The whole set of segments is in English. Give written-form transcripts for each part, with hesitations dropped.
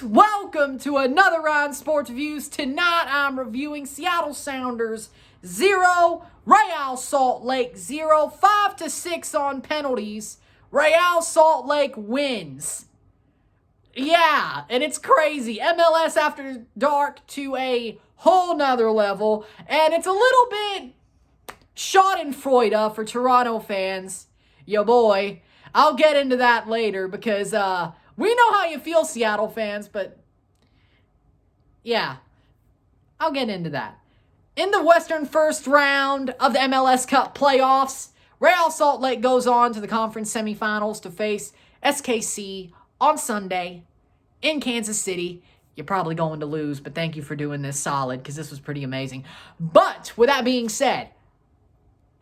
right, welcome to another round of Sports Reviews. Tonight I'm reviewing Seattle Sounders 0, Real Salt Lake 0, 5-6 on penalties. Real Salt Lake wins. Yeah, and it's crazy. MLS After Dark to a whole nother level, and it's a little bit schadenfreude for Toronto fans. Yo boy, I'll get into that later because we know how you feel, Seattle fans, but yeah, I'll get into that. In the Western first round of the MLS Cup playoffs, Real Salt Lake goes on to the conference semifinals to face SKC on Sunday in Kansas City. You're probably going to lose, but thank you for doing this solid because this was pretty amazing. But with that being said,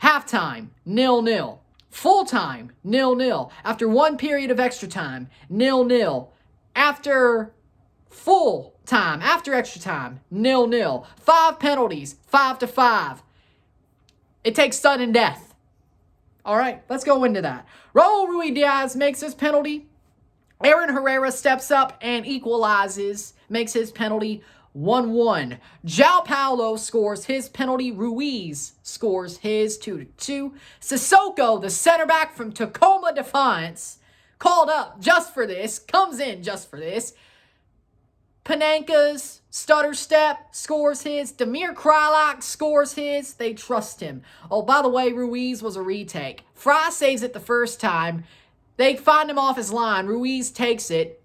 halftime, 0-0. Full-time, 0-0. After one period of extra time, 0-0. After full time, after extra time, 0-0. 5 penalties, 5-5. It takes sudden death. All right, let's go into that. Raul Ruidiaz makes his penalty. Aaron Herrera steps up and equalizes, makes his penalty 1-1. João Paulo scores his penalty. Ruiz scores his 2-2. Sissoko, the center back from Tacoma Defiance, called up just for this, comes in just for this. Panenka's stutter step scores his. Damir Krylak scores his. They trust him. Oh, by the way, Ruiz was a retake. Fry saves it the first time. They find him off his line. Ruiz takes it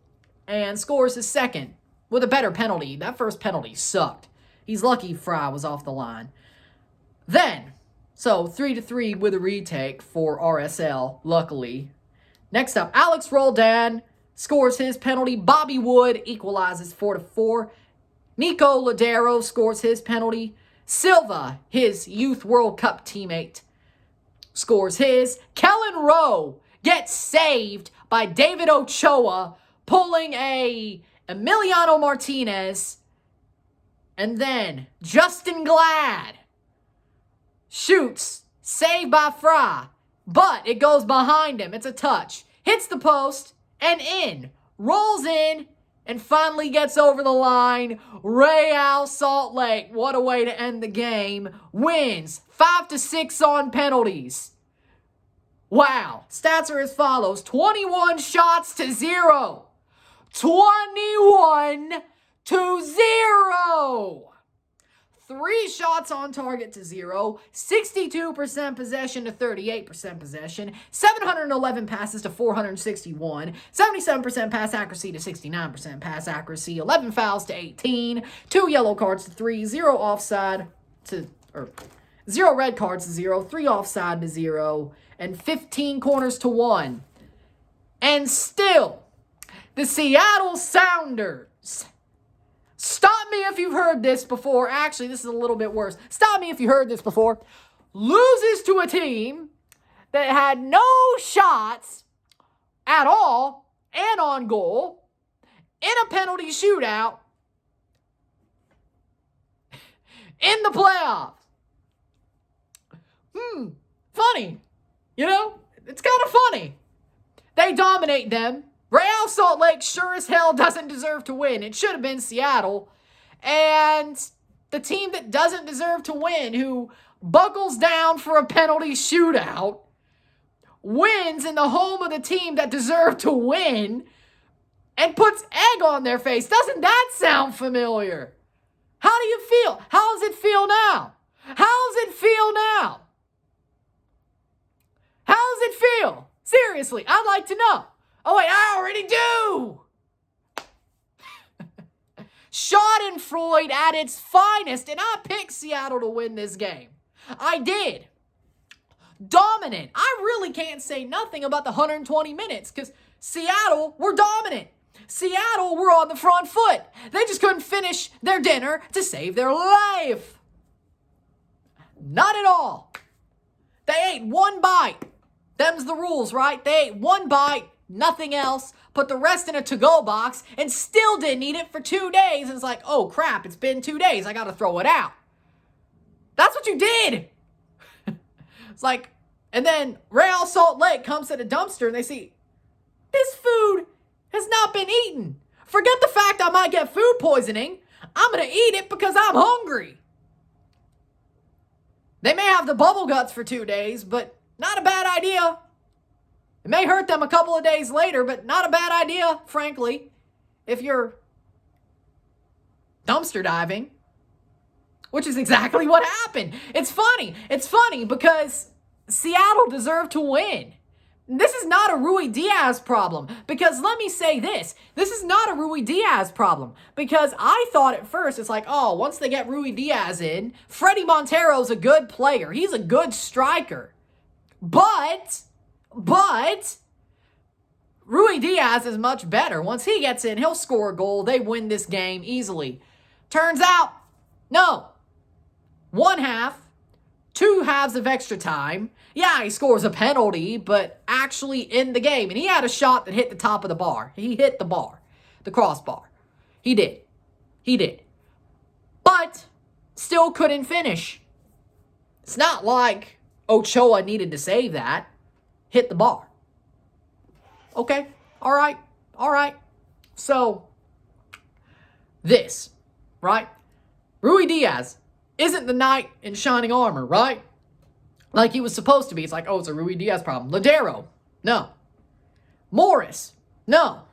and scores his second with a better penalty. That first penalty sucked. He's lucky Fry was off the line. Then, so 3-3 with a retake for RSL, luckily. Next up, Alex Roldan scores his penalty. Bobby Wood equalizes 4-4. Nico Ladero scores his penalty. Silva, his Youth World Cup teammate, scores his. Kellen Rowe gets saved by David Ochoa, pulling a Emiliano Martinez. And then Justin Glad shoots, saved by Fry, but it goes behind him. It's a touch. Hits the post and in. Rolls in and finally gets over the line. Real Salt Lake, what a way to end the game, wins 5-6 on penalties. Wow. Stats are as follows. 21 shots to 0. 21-0. 3 shots on target to 0. 62% possession to 38% possession. 711 passes to 461. 77% pass accuracy to 69% pass accuracy. 11 fouls to 18. 2 yellow cards to 3. 0 offside to... 0 red cards to 0. 3 offside to 0. And 15 corners to 1. And still, the Seattle Sounders, stop me if you've heard this before. Actually, this is a little bit worse. Stop me if you heard this before. Loses to a team that had no shots at all and on goal in a penalty shootout in the playoffs. Funny. You know, it's kind of funny. They dominate them. Real Salt Lake sure as hell doesn't deserve to win. It should have been Seattle. And the team that doesn't deserve to win, who buckles down for a penalty shootout, wins in the home of the team that deserved to win and puts egg on their face. Doesn't that sound familiar? How do you feel? How does it feel now? How does it feel now? How does it feel? Seriously, I'd like to know. Oh, wait, I already do. Schadenfreude at its finest, and I picked Seattle to win this game. I did. Dominant. I really can't say nothing about the 120 minutes because Seattle were dominant. Seattle were on the front foot. They just couldn't finish their dinner to save their life. Not at all. They ate one bite. Them's the rules, right? They ate one bite, nothing else, put the rest in a to-go box, and still didn't eat it for 2 days. And it's like, oh crap, it's been 2 days. I gotta throw it out. That's what you did. It's like, and then Real Salt Lake comes to the dumpster and they see, this food has not been eaten Forget the fact I might get food poisoning. I'm going to eat it because I'm hungry. They may have the bubble guts for 2 days, but not a bad idea. It may hurt them a couple of days later, but not a bad idea, frankly, if you're dumpster diving, which is exactly what happened. It's funny. It's funny because Seattle deserved to win. This is not a Rui Diaz problem, because let me say this. This is not a Rui Diaz problem, because I thought at first, it's like, oh, once they get Rui Diaz in, Freddie Montero's a good player. He's a good striker. But Rui Diaz is much better. Once he gets in, he'll score a goal. They win this game easily. Turns out, no. 1 half, 2 halves of extra time. Yeah, he scores a penalty, but actually in the game. And he had a shot that hit the top of the bar. He hit the bar, the crossbar. He did. But still couldn't finish. It's not like Ochoa needed to save that. Hit the bar. Okay, all right. So, this, right? Rui Diaz isn't the knight in shining armor, right? Like he was supposed to be. It's like, oh, it's a Rui Diaz problem. Ladero, no. Morris, no.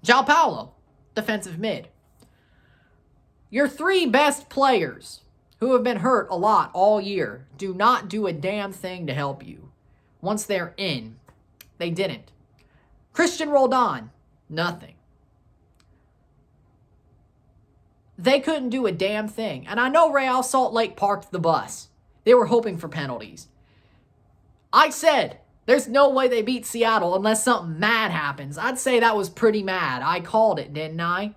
João Paulo, defensive mid. Your 3 best players who have been hurt a lot all year do not do a damn thing to help you. Once they're in, they didn't. Christian Roldan, nothing. They couldn't do a damn thing. And I know Real Salt Lake parked the bus. They were hoping for penalties. I said, there's no way they beat Seattle unless something mad happens. I'd say that was pretty mad. I called it, didn't I?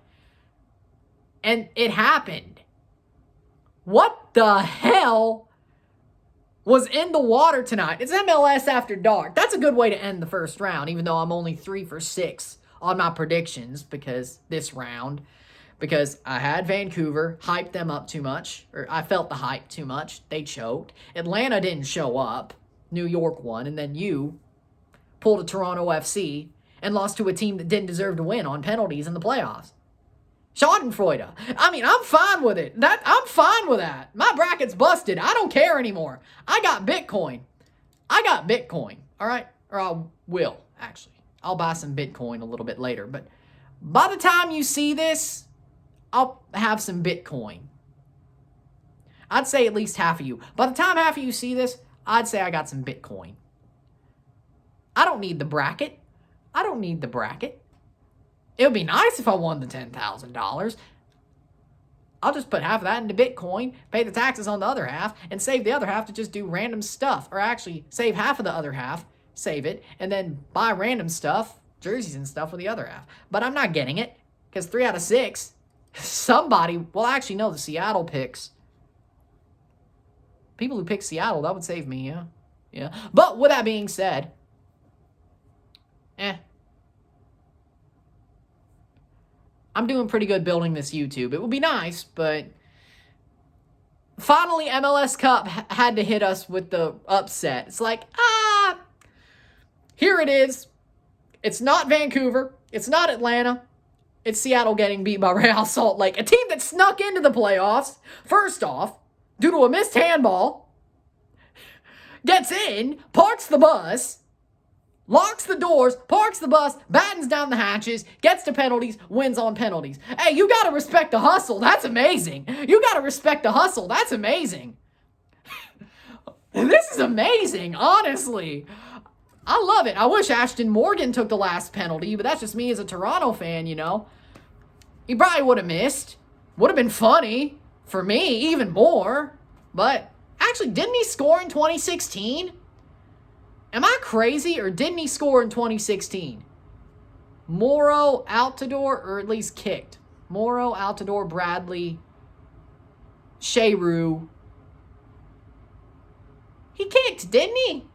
And it happened. What the hell was in the water tonight? It's MLS After Dark. That's a good way to end the first round, even though I'm only 3 for 6 on my predictions because I had Vancouver, hyped them up too much, or I felt the hype too much. They choked. Atlanta didn't show up. New York won, and then you pulled a Toronto FC and lost to a team that didn't deserve to win on penalties in the playoffs. Schadenfreude. I mean, I'm fine with it. I'm fine with that. My bracket's busted. I don't care anymore. I got Bitcoin. All right? Or I will, actually. I'll buy some Bitcoin a little bit later. But by the time you see this, I'll have some Bitcoin. I'd say at least half of you. By the time half of you see this, I'd say I got some Bitcoin. I don't need the bracket. It would be nice if I won the $10,000. I'll just put half of that into Bitcoin, pay the taxes on the other half, and save the other half to just do random stuff. Or actually, save half of the other half, save it, and then buy random stuff, jerseys and stuff with the other half. But I'm not getting it, because 3 out of 6, somebody, well, actually, no, the Seattle picks. People who pick Seattle, that would save me, yeah. But with that being said, I'm doing pretty good building this YouTube. It would be nice, but finally MLS Cup had to hit us with the upset. It's like, here it is. It's not Vancouver. It's not Atlanta. It's Seattle getting beat by Real Salt Lake, a team that snuck into the playoffs, first off, due to a missed handball, gets in, parks the bus, locks the doors, parks the bus, battens down the hatches, gets to penalties, wins on penalties. Hey, you gotta respect the hustle. That's amazing. That's amazing. This is amazing, honestly. I love it. I wish Ashton Morgan took the last penalty, but that's just me as a Toronto fan, you know. He probably would have missed. Would have been funny for me, even more. But actually, didn't he score in 2016? Am I crazy, or didn't he score in 2016? Morrow, Altidore, or at least kicked. Morrow, Altidore, Bradley, Sheru. He kicked, didn't he?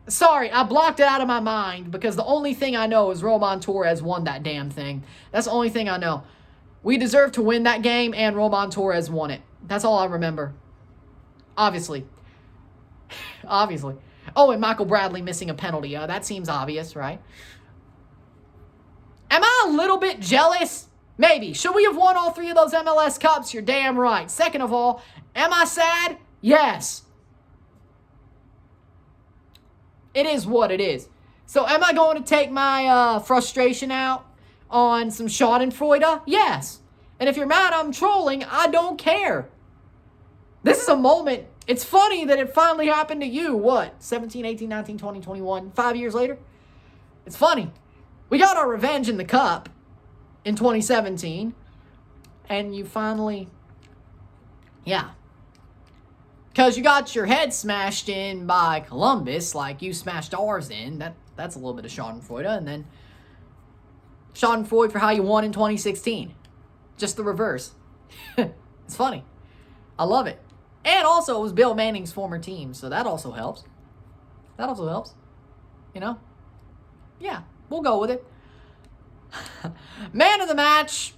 Sorry, I blocked it out of my mind because the only thing I know is Roman Torres won that damn thing. That's the only thing I know. We deserved to win that game, and Roman Torres won it. That's all I remember. Obviously. Oh, and Michael Bradley missing a penalty. That seems obvious, right? Am I a little bit jealous? Maybe. Should we have won all 3 of those MLS Cups? You're damn right. Second of all, am I sad? Yes. It is what it is. So am I going to take my frustration out on some Schadenfreude? Yes. And if you're mad I'm trolling, I don't care. This is a moment. It's funny that it finally happened to you. What? 17, 18, 19, 20, 21. 5 years later? It's funny. We got our revenge in the Cup in 2017. And you finally... Yeah. Because you got your head smashed in by Columbus like you smashed ours in. That's a little bit of Schadenfreude. And then Schadenfreude for how you won in 2016. Just the reverse. It's funny. I love it. And also, it was Bill Manning's former team, so that also helps. That also helps. You know? Yeah, we'll go with it. Man of the match,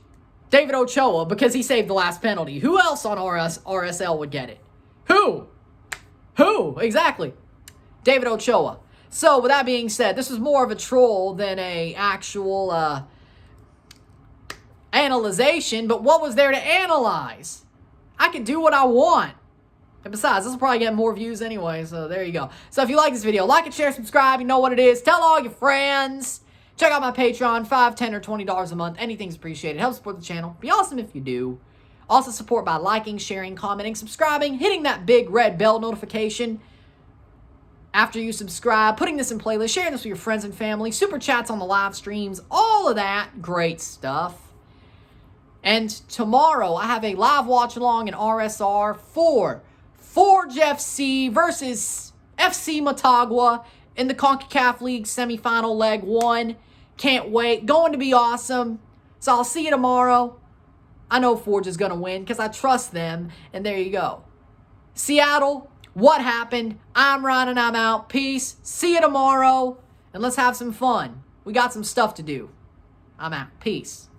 David Ochoa, because he saved the last penalty. Who else on RSL would get it? Who? Exactly. David Ochoa. So, with that being said, this was more of a troll than a actual analyzation, but what was there to analyze? I can do what I want. And besides, this will probably get more views anyway, so there you go. So if you like this video, like it, share, subscribe. You know what it is. Tell all your friends. Check out my Patreon, $5, $10, or $20 a month. Anything's appreciated. Help support the channel. Be awesome if you do. Also support by liking, sharing, commenting, subscribing, hitting that big red bell notification after you subscribe, putting this in playlist, sharing this with your friends and family, super chats on the live streams, all of that great stuff. And tomorrow, I have a live watch-along in RSR for Forge FC versus FC Motagua in the CONCACAF League semifinal leg 1. Can't wait. Going to be awesome. So I'll see you tomorrow. I know Forge is going to win because I trust them. And there you go. Seattle, what happened? I'm Ryan and I'm out. Peace. See you tomorrow. And let's have some fun. We got some stuff to do. I'm out. Peace.